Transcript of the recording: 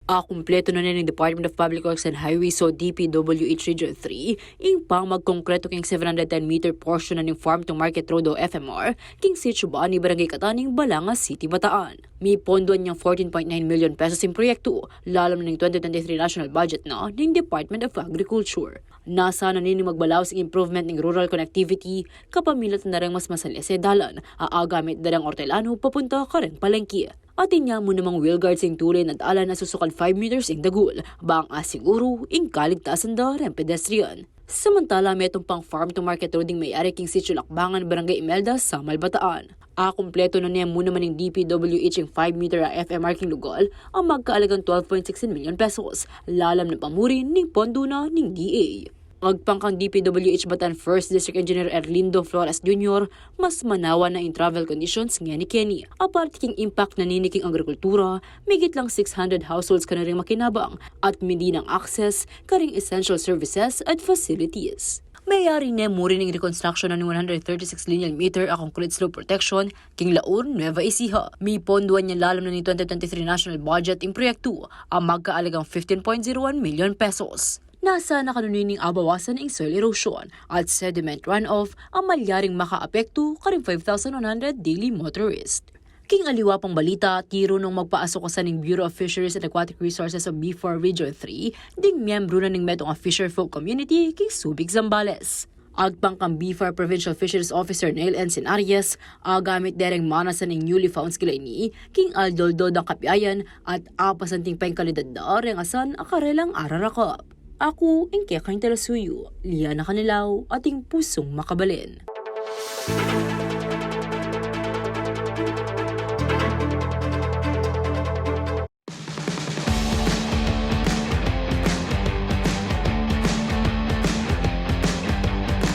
Akumpletu na ng Department of Public Works and Highways o DPWH-III ing pang magkongreto king 710-meter portion na ng Farm to Market Road o FMR king sitio ba ni Barangay Kataning, Balangas City, Bataan. May pondoan niyang 14.9 million pesos in proyektu, lalam ng 2023 national budget na ng Department of Agriculture. Nasa nanin magbalaw sa improvement ng rural connectivity, kapamilat na rin mas masalis dalan, aagamit darang ortelano papunta ka rin palengke. Atin niya mo namang wheel guards ing tulay na daalan na susukal 5 meters ing dagul, bang asiguro ing kaligtasan da rin pedestrian. Samantala, metong pang farm to market road ing may-ari king sitio Lakbangan, Barangay Imelda, Samal, Bataan. Akumpleto na niya mo naman ng DPWH ing 5 meter FMR king lugal ang magkaalagang 12.16 million pesos, lalam na pamurin ning pondo na ning DA. Agpangkang DPWH Bataan First District Engineer Erlindo Flores Jr. mas manawa na in travel conditions nga ni Kenny. Apart king impact na niniking agrikultura, migit lang 600 households ka na rin makinabang at hindi ng access karing essential services at facilities. Mayari na mo rin ng reconstruction ng 136 lineal meter a concrete slope protection king Laur, Nueva Ecija. May ponduan niya lalam na ng 2023 national budget in proyektu ang magkaalagang 15.01 million pesos. Nasa nakanuning abawasan ng soil erosion at sediment runoff ang malyaring makaapekto karing 5,100 daily motorist. King aliwa pang balita, tiro nung magpaasokasan ng Bureau of Fisheries and Aquatic Resources of BFAR-III ding miyembro na ng metong fisherfolk community king Subic, Zambales. Agpangkang BFAR Provincial Fisheries Officer Neil N. Arias, agamit dereng manasan ng newly found skilay ni king Aldoldo ng Kapiayan at apasanting pengkalidad da reng asan akarelang ararakap. Ako, ingke kang talasuyo, liya na kanilaw, ating pusong makabalin.